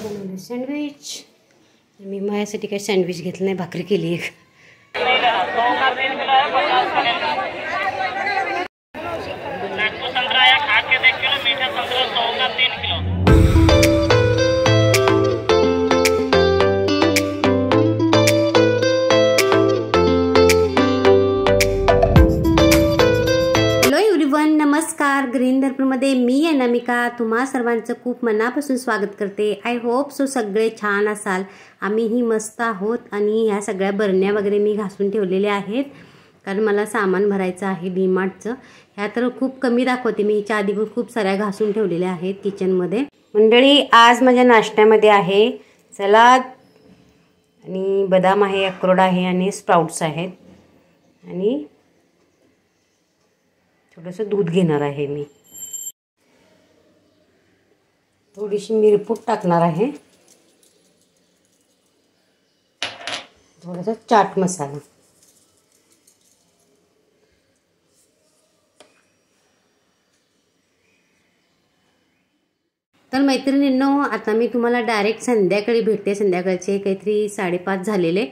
बनवलं सँडविच. मी माझ्यासाठी काही सँडविच घेतलं नाही, भाकरी केली एक. नमस्कार, ग्रीन दर्पणमध्ये मी अनामिका तुम्हा सर्वांचं खूप मनापासून स्वागत करते. आय होप सो सगळे छान असाल. आम्हीही मस्त आहोत. आणि ह्या सगळ्या बरण्या वगैरे मी घासून ठेवलेल्या आहेत, कारण मला सामान भरायचं आहे डीमार्टचं. ह्या तर खूप कमी दाखवते मी, ह्याच्या आधी पण खूप साऱ्या घासून ठेवलेल्या आहेत किचनमध्ये. मंडळी, आज माझ्या नाश्त्यामध्ये आहे सलाद आणि बदाम आहे, अक्रोड आहे आणि स्प्राउट्स आहेत. आणि थोडंसं दूध घेणार आहे मी. थोडीशी मिरपूड टाकणार आहे, थोडासा चाट मसाला. तर मैत्रिणींनो, आता मी तुम्हाला डायरेक्ट संध्याकाळी भेटते. संध्याकाळचे काहीतरी 5:30 झालेले.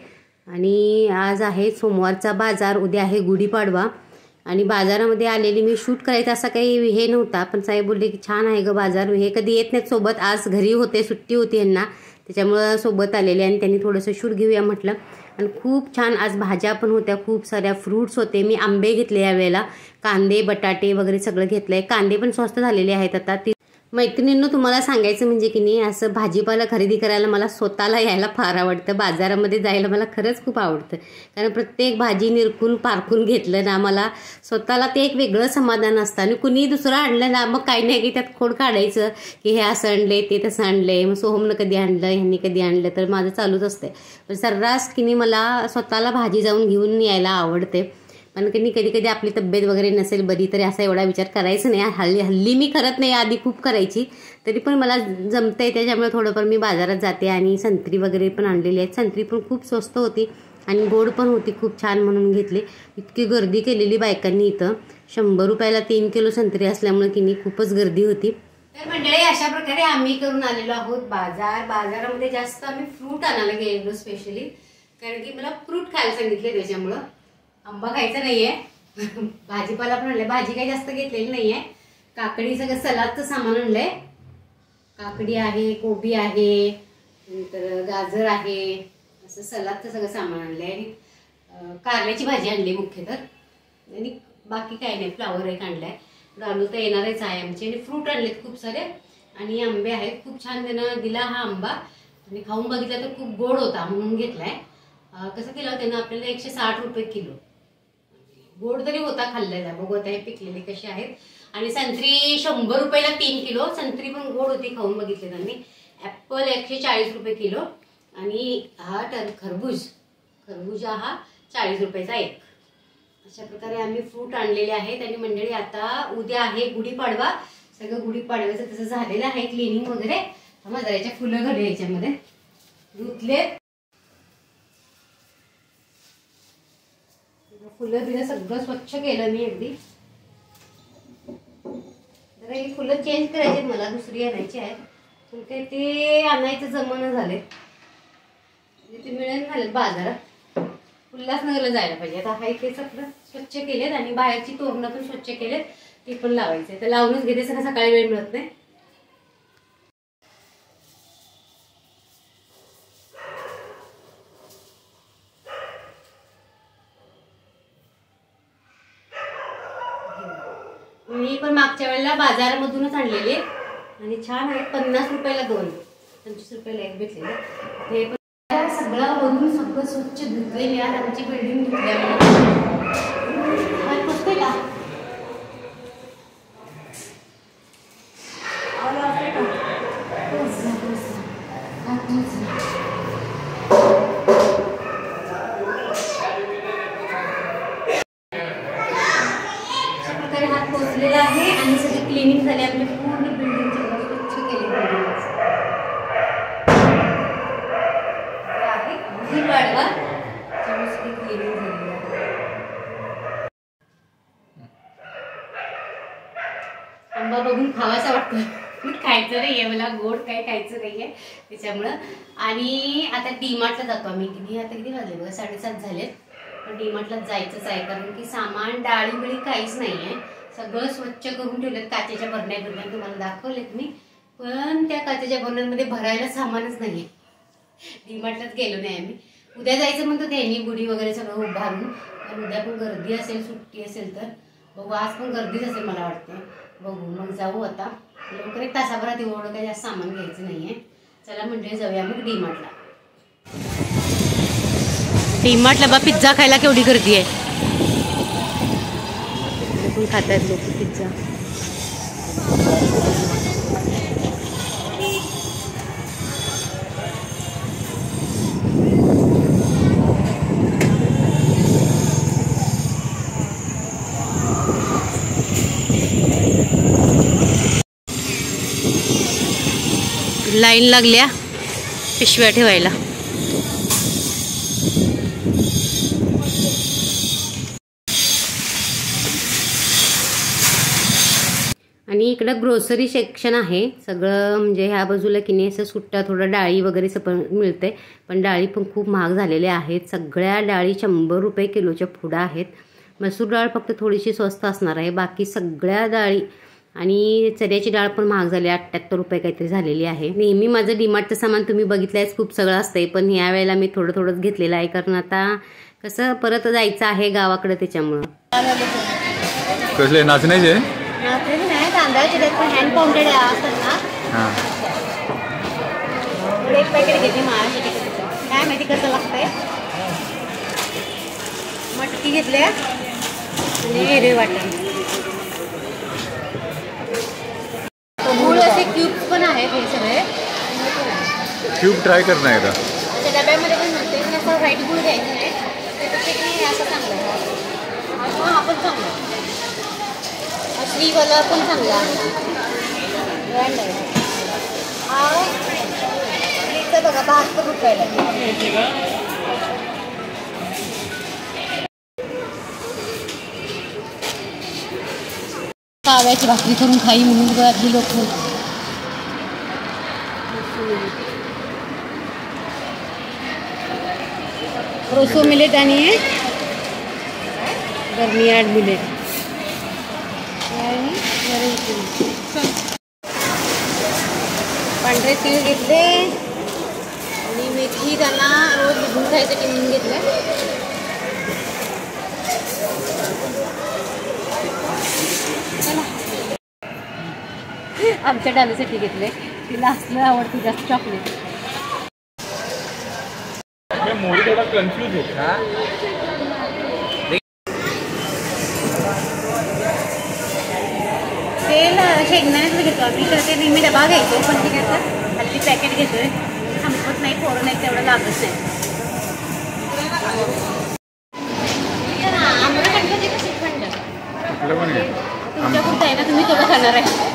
आणि आज आहे सोमवारचा बाजार, उद्या आहे गुढीपाडवा. आणि बाजारामध्ये आलेली मी शूट करायचं असा काही हे नव्हता, पण साहेब बोलले की छान आहे ग बाजार, हे कधी येत नाहीत सोबत. आज घरी होते, सुट्टी होती यांना, त्याच्यामुळं सोबत आलेले आणि त्यांनी थोडंसं शूट घेऊया म्हटलं. आणि खूप छान आज भाज्या पण होत्या, खूप साऱ्या फ्रूट्स होते. मी आंबे घेतले यावेळेला, कांदे बटाटे वगैरे सगळं घेतलं आहे. कांदे पण स्वस्त झालेले आहेत आता. मैत्रिणींनो, तुम्हाला सांगायचं म्हणजे की नाही, असं भाजीपाला खरेदी करायला मला स्वतःला यायला फार आवडतं. बाजारामध्ये जायला मला खरंच खूप आवडतं, कारण प्रत्येक भाजी निरखून पारखून घेतलं ना, मला स्वतःला ते एक वेगळं समाधान असतं. आणि कुणी दुसरं आणलं ना, मग काही नाही की त्यात खोड काढायचं की हे असं आणले ते तसं आणलंय, मग सोहमनं कधी आणलं, ह्यांनी कधी आणलं, तर माझं चालूच असते. पण सर्रास की नाही मला स्वतःला भाजी जाऊन घेऊन यायला आवडते. पण कधी कधी आपली तब्येत वगैरे नसेल बरी तरी असा एवढा विचार करायचा नाही. हल्ली मी करत नाही, आधी खूप करायची, तरी पण मला जमतंय. त्याच्यामुळे थोडंफार मी बाजारात जाते. आणि संत्री वगैरे पण आणलेली आहेत. संत्री पण खूप स्वस्त होती आणि गोड पण होती, खूप छान म्हणून घेतली. इतकी गर्दी केलेली बायकांनी इथं. 100 रुपयाला 3 किलो संत्री असल्यामुळे की नाही खूपच गर्दी होती. तर मंडळी, अशा प्रकारे आम्ही करून आलेलो आहोत बाजार. बाजारामध्ये जास्त आम्ही फ्रूट आणायला गेलेलो स्पेशली, कारण की मला फ्रूट खायला सांगितले, त्याच्यामुळं. आंबा खायचा नाहीये, भाजीपाला पण आणलाय. भाजी काही जास्त घेतलेली नाहीये. काकडी, सगळं सलादचं सामान आणलंय. काकडी आहे, कोबी आहे, नंतर गाजर आहे, असं सलादचं सगळं सामान आणलंय. आणि कारल्याची भाजी आणली मुख्य तर, आणि बाकी काही नाही. फ्लावर एक आणलाय, रानू तर येणारच आहे आमचे. आणि फ्रूट आणलेत खूप सारे, आणि आंबे आहेत. खूप छान त्यानं दिला हा आंबा, आणि खाऊन बघितला तर खूप गोड होता म्हणून घेतलाय. कसं केलं त्यानं आपल्याला 160 रुपये किलो. गोड तरी होता खाल्लेला. बघू आता हे पिकलेले कसे आहेत. आणि संत्री 100 रुपयाला 3 किलो. संत्री पण गोड होती, खाऊन बघितले त्यांनी. ॲपल 140 रुपये किलो. आणि हा खरबूजा हा 40 रुपयाचा एक. अशा प्रकारे आम्ही फ्रूट आणलेले आहेत. आणि मंडळी, आता उद्या आहे गुढीपाडवा. सगळं गुढीपाडव्याचं तसं झालेलं आहे, क्लिनिंग वगैरे. जराच्या फुलं घडे याच्यामध्ये धुतले, फुलं बिलं सगळं स्वच्छ केलं मी अगदी. जरा ही फुलं चेंज करायची, मला दुसरी आणायची आहेत. पण काय ते आणायचं जमणं झाले, ते मिळून झालेत बाजारात. उल्हासनगरला जायला पाहिजे. आता हा इथे सगळं स्वच्छ केलेत, आणि बाहेरची तोरणं पण स्वच्छ केलेत, ते पण लावायचे. तर लावूनच घेते, सकाळी वेळ मिळत नाही. मी पण मागच्या वेळेला बाजारामधूनच आणलेले, आणि छान आहे. 50 रुपयाला 2, 25 रुपयाला 1 भेटलेले. हे पण सगळं बघून सगळं स्वच्छ धुतलेले आहेत. आमची बिल्डिंग धुतल्यामुळे पुसते का हात पोचलेला आहे. आणि सगळी क्लिनिंग झाली आपली, पूर्ण बिल्डिंग स्वच्छ केली. आहे गुढीपाडवा, सगळी क्लिनिंग झाली आहे. आंबा बघून खावासा वाटतं, खायचं रे. नाहीये, मला गोड काही खायचं नाहीये त्याच्यामुळं. आणि आता डीमार्टला जातो आम्ही. आता किती वाजले बघा, 7:30 झालेत. पण डीमार्टलाच जायचंच आहे, कारण की सामान डाळी बिळी काहीच नाहीये. सगळं स्वच्छ करून ठेवलेत. काचेच्या बरण्या तुम्हाला दाखवलेत मी, पण त्या काचेच्या बरण्यांमध्ये भरायला सामानच नाहीये. डीमार्टलाच गेलो नाही आम्ही. उद्या जायचं म्हणतो त्यांनी, गुढी वगैरे सगळं उभारून. आणि उद्या पण गर्दी असेल, सुट्टी असेल तर बघू. आज पण गर्दीच असेल मला वाटतं. बघू मग जाऊ आता लवकर. एक तासाभरात एवढं काही जास्त सामान घ्यायचं नाहीये. चला म्हणजे जाऊया मग डीमार्टला. डीमार्टला बा पिझ्झा खायला केवढी गर्दी आहे. पण खातात लोक पिझ्झा. लाईन लागल्या पिशव्या ठेवायला. आणि इकडं ग्रोसरी सेक्शन आहे सगळं. म्हणजे ह्या बाजूला की नाही असं सुट्टा थोडं डाळी वगैरे सगळं मिळते. पण डाळी पण खूप महाग झालेल्या आहेत. सगळ्या डाळी 100 रुपये किलोच्या पुढं आहेत. मसूर डाळ फक्त थोडीशी स्वस्त असणार आहे, बाकी सगळ्या डाळी. आणि चण्याची डाळ पण महाग झाली, 78 रुपये काहीतरी झालेली आहे. नेहमी माझं डीमार्टचं सामान तुम्ही बघितलंयच, खूप सगळं असतंय. पण ह्या वेळेला मी थोडं थोडंच घेतलेलं आहे, कारण आता कसं परत जायचं आहे गावाकडे त्याच्यामुळं. कसले नाचण्याचे नाही, तांदळाचे हँड पाउंडेड असतात ना. एक पॅकेट घेते माझ्यासाठी. काय माहिती कसं लागतंय. मटकी घेतले आणि हिरवे वाटण. गुळ असे क्यूब्स पण आहेत हे सगळे. क्यूब ट्राय करणार आहे का? डब्यामध्ये पण मिळते, पण असं व्हाईट गुळ घ्यायचं नाही. त्याच्यापेक्षा हे असं चांगलं आहे. हा पण चांगला आहे. श्रीवाला पण चांगला आहे. ब्रँड आहे हा. इथं बघा 72 रुपयाला. काव्याची भाकरी करून खाई म्हणून घरातली लोक. रोसो मिलेट आणि गरमियाड मिलेट. पांढरे तीळ घेतले आणि मेथी त्यांना रोज भिजून खायसाठी म्हणून घेतलं. आमच्या डालूसाठी घेतले. तिला असलं आवडतं जास्त चॉकलेट. मोरी थोडा कन्फ्यूज होता. तेल शेंगदाण्याचं घेतो आम्ही, तर ते नेहमी डबा घ्यायचो. पण ते कसं हल्ली पॅकेट घेतोय, संपत नाही, पोरं नाही, तेवढं लागत नाही. आम्हाला कंटाळते कशी तुमच्या कुठं आहे ना, तुम्ही थोडं खाणार आहे.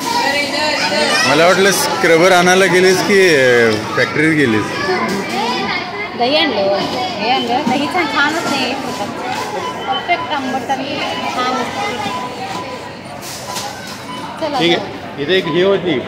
मला वाटलं स्क्रबर आणायला गेलीस की फॅक्टरीत गेलीस. दही आणलं, हे आणलं. दही छानच नाही, परफेक्ट आंबट आणि छान. ठीक आहे. इथे एक हे होती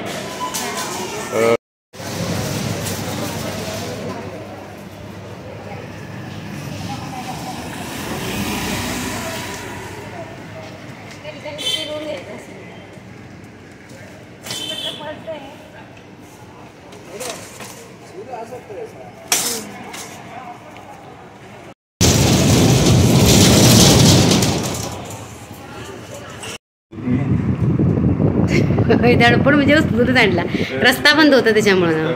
धडपड म्हणजे दूरच आणला. रस्ता बंद होता त्याच्यामुळं.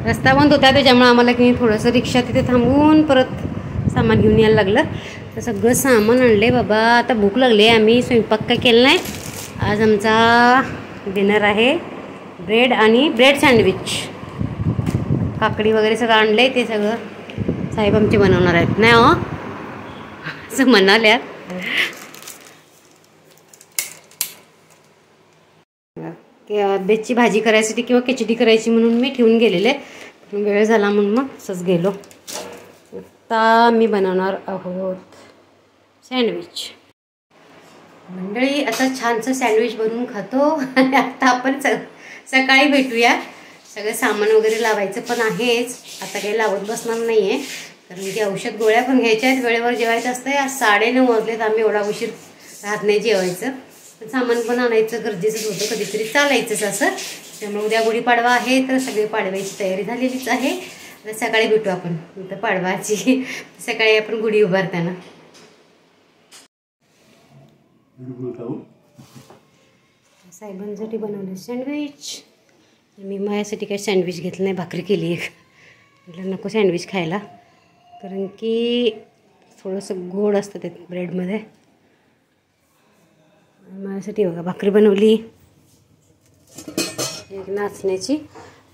रस्ता बंद होता त्याच्यामुळं आम्हाला की थोडंसं रिक्षा तिथे थांबवून परत सामान घेऊन यायला लागलं. तर सगळं सामान आणले बाबा. आता भूक लागली. आम्ही स्वयंपाक काय केलं नाही आज. आमचा डिनर आहे ब्रेड आणि ब्रेड सँडविच. काकडी वगैरे सगळं आणलं आहे. ते सगळं साहेब आमचे बनवणार आहेत. नाही हो असं म्हणाल्यात. बेची भाजी करायसाठी किंवा खिचडी करायची म्हणून मी ठेवून गेलेले. वेळ झाला म्हणून मग असंच गेलो. आता मी बनवणार आहोत सँडविच. मंडळी आता छानसं सँडविच बनवून खातो. आणि आता आपण सकाळी भेटूया. सगळं सामान वगैरे लावायचं पण आहेच, आता काही लावत बसणार नाही आहे, कारण की औषध गोळ्या पण घ्यायच्या आहेत, वेळेवर जेवायचं असतं. आज 9:30 वाजलेत, आम्ही एवढा उशीर राहत नाही जेवायचं. सामान पण आणायचं गरजेचंच होतं, कधीतरी चालायचंच असं. त्यामुळे उद्या गुढीपाडवा आहे, तर सगळी पाडव्याची तयारी झालेलीच आहे. तर सकाळी भेटू आपण, तर पाडवाची सकाळी आपण गुढी उभारताना. साहेबांसाठी बनवलं सँडविच. मी माझ्यासाठी काही सँडविच घेतलं नाही, भाकरी केली एक. म्हटलं नको सँडविच खायला, कारण की थोडंसं गोड असतं ते ब्रेडमध्ये. माझ्यासाठी बघा भाकरी बनवली, एक नाचण्याची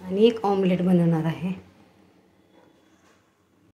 आणि एक ऑमलेट बनवणार आहे.